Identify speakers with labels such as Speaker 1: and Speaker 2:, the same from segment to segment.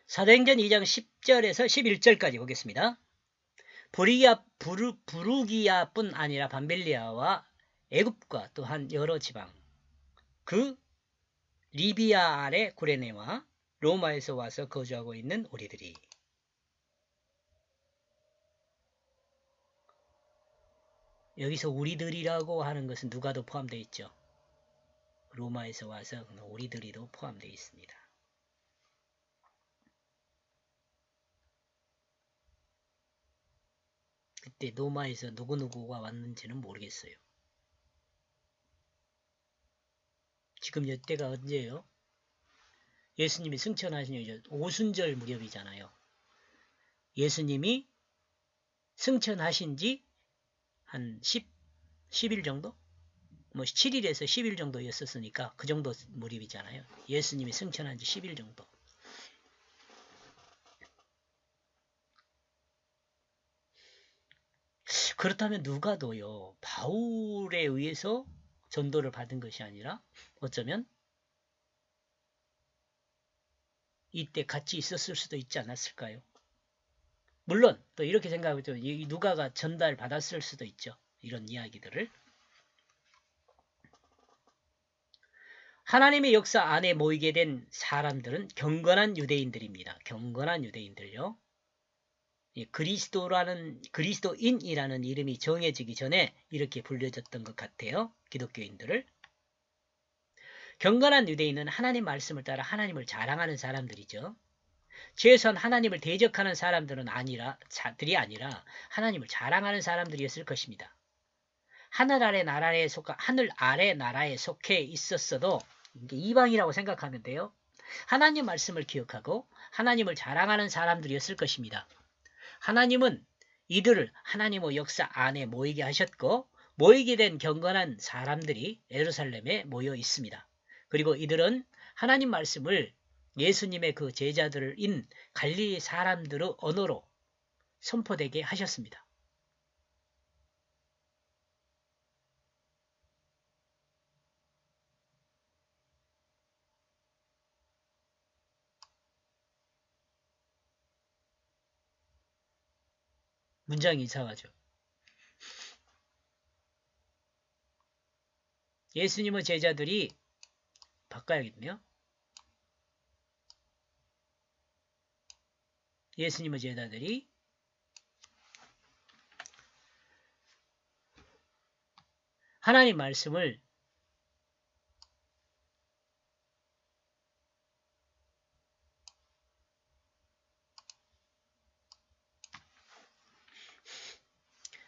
Speaker 1: 사도행전 2장 10절에서 11절까지 보겠습니다. 부르기아뿐 아니라 밤빌리아와 애굽과 또한 여러 지방, 그 리비아 아래 구레네와 로마에서 와서 거주하고 있는 우리들이. 여기서 우리들이라고 하는 것은 누가도 포함되어 있죠. 로마에서 와서 우리들이도 포함되어 있습니다. 그때 로마에서 누구누구가 왔는지는 모르겠어요. 지금 이때가 언제예요? 예수님이 승천하신 오순절 무렵이잖아요. 예수님이 승천하신 지 한 10일 정도? 뭐 7일에서 10일 정도였었으니까 그 정도 무렵이잖아요. 예수님이 승천한 지 10일 정도. 그렇다면 누가도요, 바울에 의해서 전도를 받은 것이 아니라 어쩌면 이때 같이 있었을 수도 있지 않았을까요? 물론 또 이렇게 생각하죠. 이 누가가 전달 받았을 수도 있죠. 이런 이야기들을. 하나님의 역사 안에 모이게 된 사람들은 경건한 유대인들입니다. 경건한 유대인들요. 그리스도인이라는 이름이 정해지기 전에 이렇게 불려졌던 것 같아요. 기독교인들을. 경건한 유대인은 하나님 말씀을 따라 하나님을 자랑하는 사람들이죠. 최소한 하나님을 대적하는 사람들이 아니라 하나님을 자랑하는 사람들이었을 것입니다. 하늘 아래 나라에 속해 있었어도 이방이라고 생각하면 돼요. 하나님 말씀을 기억하고 하나님을 자랑하는 사람들이었을 것입니다. 하나님은 이들을 하나님의 역사 안에 모이게 하셨고 모이게 된 경건한 사람들이 예루살렘에 모여 있습니다. 그리고 이들은 하나님 말씀을 예수님의 그 제자들인 갈릴리 사람들의 언어로 선포되게 하셨습니다. 문장이 이상하죠. 예수님의 제자들이 바꿔야겠네요. 예수님의 제자들이 하나님 말씀을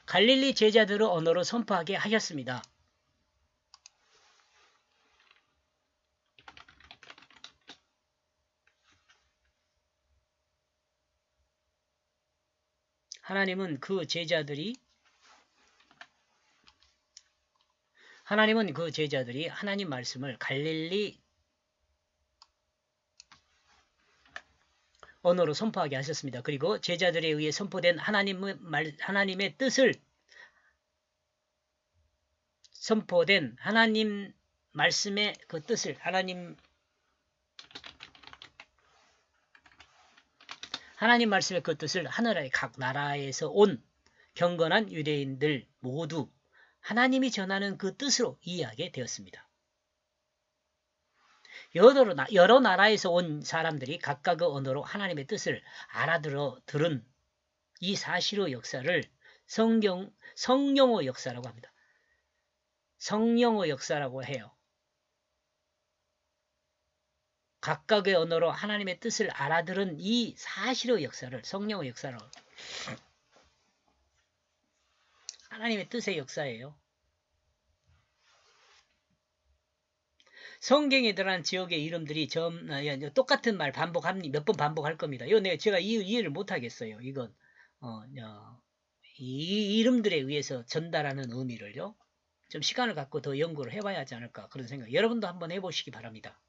Speaker 1: 갈릴리 제자들의 언어로 선포하게 하셨습니다. 하나님은 그 제자들이 하나님 말씀을 갈릴리 언어로 선포하게 하셨습니다. 그리고 제자들에 의해 선포된 하나님의 뜻을 선포된 하나님 말씀의 그 뜻을 하나님 말씀의 그 뜻을 하늘의 각 나라에서 온 경건한 유대인들 모두 하나님이 전하는 그 뜻으로 이해하게 되었습니다. 여러 나라에서 온 사람들이 각각의 언어로 하나님의 뜻을 들은 이 사실의 역사를 성령의 역사라고 합니다. 성령의 역사라고 해요. 각각의 언어로 하나님의 뜻을 알아들은 이 사실의 역사를 성령의 역사라고. 하나님의 뜻의 역사예요. 성경에 들어간 지역의 이름들이 똑같은 말 몇 번 반복할 겁니다. 제가 이해를 못 하겠어요. 이건 이 이름들에 의해서 전달하는 의미를요. 좀 시간을 갖고 더 연구를 해봐야 하지 않을까 그런 생각. 여러분도 한번 해보시기 바랍니다.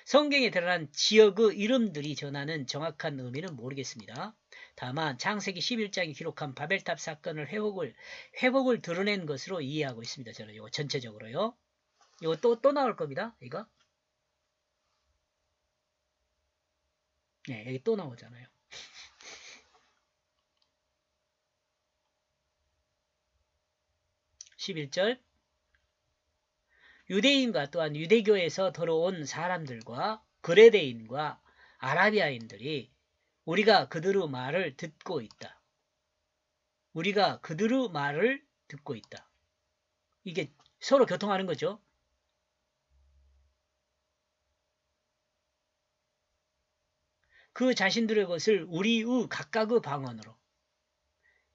Speaker 1: 성경에 드러난 지역의 이름들이 전하는 정확한 의미는 모르겠습니다. 다만 창세기 11장이 기록한 바벨탑 사건을 회복을 드러낸 것으로 이해하고 있습니다. 저는 이거 전체적으로요. 이거 또 나올 겁니다. 이거 네, 여기 또 나오잖아요. 11절 유대인과 또한 유대교에서 들어온 사람들과 그레데인과 아라비아인들이 우리가 그들의 말을 듣고 있다. 우리가 그들의 말을 듣고 있다. 이게 서로 교통하는 거죠. 그 자신들의 것을 우리의 각각의 방언으로.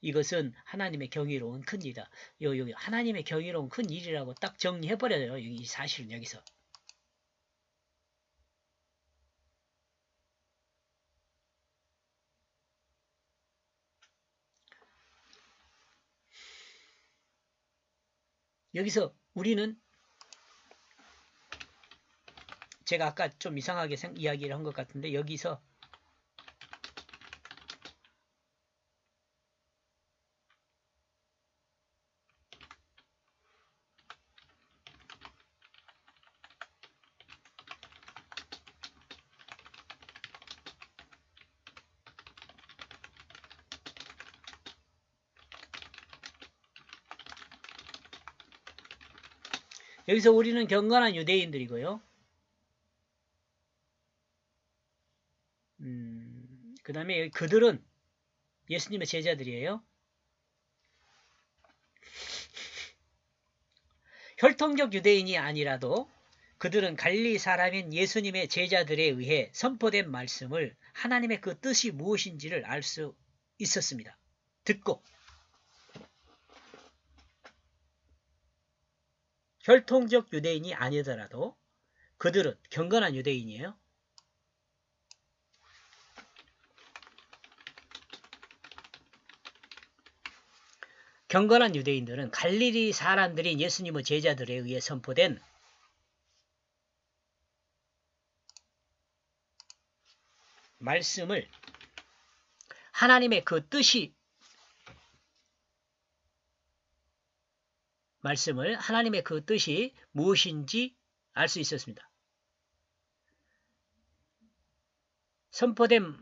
Speaker 1: 이것은 하나님의 경이로운 큰 일이다. 여기 하나님의 경이로운 큰 일이라고 딱 정리해버려요. 이 사실은 여기서. 여기서 우리는 제가 아까 좀 이상하게 이야기를 한 것 같은데 여기서 우리는 경건한 유대인들이고요. 그 다음에 그들은 예수님의 제자들이에요. 혈통적 유대인이 아니라도 그들은 갈릴리 사람인 예수님의 제자들에 의해 선포된 말씀을 하나님의 그 뜻이 무엇인지를 알 수 있었습니다. 듣고 혈통적 유대인이 아니더라도 그들은 경건한 유대인이에요. 경건한 유대인들은 갈릴리 사람들인 예수님의 제자들에 의해 선포된 말씀을 하나님의 그 뜻이 하나님의 그 뜻이 무엇인지 알 수 있었습니다. 선포된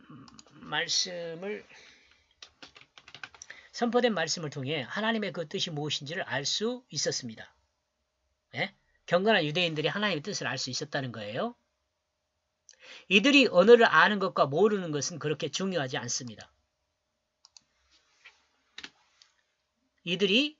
Speaker 1: 말씀을 통해 하나님의 그 뜻이 무엇인지를 알 수 있었습니다. 예? 경건한 유대인들이 하나님의 뜻을 알 수 있었다는 거예요. 이들이 언어를 아는 것과 모르는 것은 그렇게 중요하지 않습니다. 이들이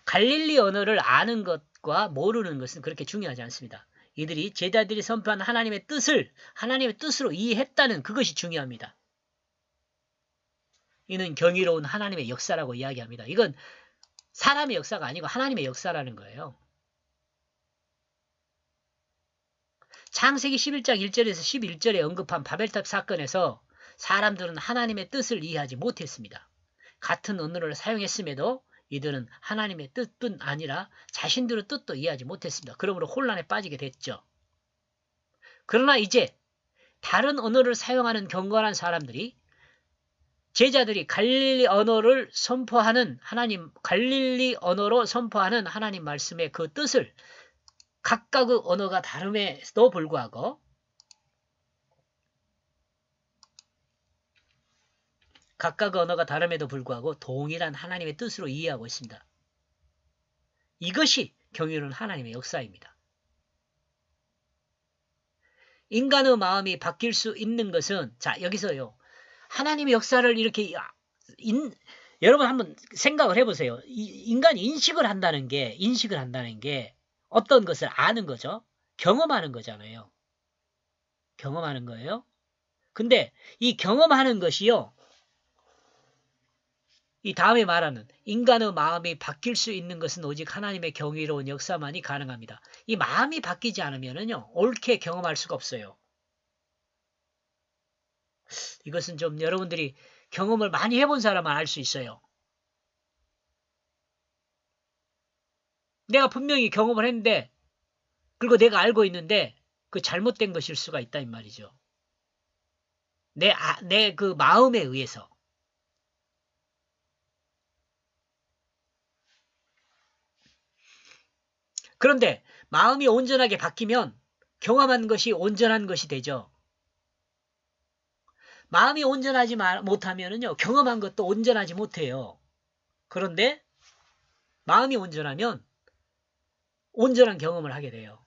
Speaker 1: 갈릴리 언어를 아는 것과 모르는 것은 그렇게 중요하지 않습니다. 이들이 제자들이 선포한 하나님의 뜻을 하나님의 뜻으로 이해했다는 그것이 중요합니다. 이는 경이로운 하나님의 역사라고 이야기합니다. 이건 사람의 역사가 아니고 하나님의 역사라는 거예요. 창세기 11장 1절에서 11절에 언급한 바벨탑 사건에서 사람들은 하나님의 뜻을 이해하지 못했습니다. 같은 언어를 사용했음에도 이들은 하나님의 뜻뿐 아니라 자신들의 뜻도 이해하지 못했습니다. 그러므로 혼란에 빠지게 됐죠. 그러나 이제 다른 언어를 사용하는 경건한 사람들이 제자들이 갈릴리 언어로 선포하는 하나님 말씀의 그 뜻을 각각의 언어가 다름에도 불구하고 동일한 하나님의 뜻으로 이해하고 있습니다. 이것이 경이로운 하나님의 역사입니다. 인간의 마음이 바뀔 수 있는 것은 여기서요. 하나님의 역사를 이렇게 여러분 한번 생각을 해보세요. 인간이 인식을 한다는 게 어떤 것을 아는 거죠. 경험하는 거잖아요. 경험하는 거예요. 근데 이 경험하는 것이요. 이 다음에 말하는 인간의 마음이 바뀔 수 있는 것은 오직 하나님의 경이로운 역사만이 가능합니다. 이 마음이 바뀌지 않으면요. 옳게 경험할 수가 없어요. 이것은 좀 여러분들이 경험을 많이 해본 사람은 알 수 있어요. 내가 분명히 경험을 했는데 그리고 내가 알고 있는데 그 잘못된 것일 수가 있다 이 말이죠. 내 그 마음에 의해서. 그런데 마음이 온전하게 바뀌면 경험한 것이 온전한 것이 되죠. 마음이 온전하지 못하면은요, 경험한 것도 온전하지 못해요. 그런데 마음이 온전하면 온전한 경험을 하게 돼요.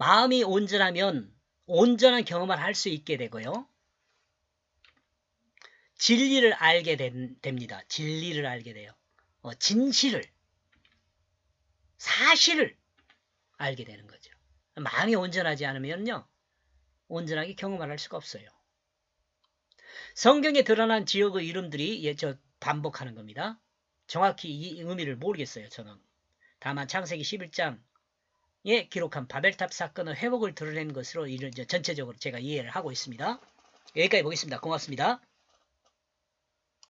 Speaker 1: 마음이 온전하면 온전한 경험을 할 수 있게 되고요. 진리를 알게 됩니다. 진리를 알게 돼요. 진실을, 사실을 알게 되는 거죠. 마음이 온전하지 않으면요, 온전하게 경험을 할 수가 없어요. 성경에 드러난 지역의 이름들이 반복하는 겁니다. 정확히 이 의미를 모르겠어요, 저는. 다만 창세기 11장에 기록한 바벨탑 사건의 회복을 드러낸 것으로 전체적으로 제가 이해를 하고 있습니다. 여기까지 보겠습니다. 고맙습니다.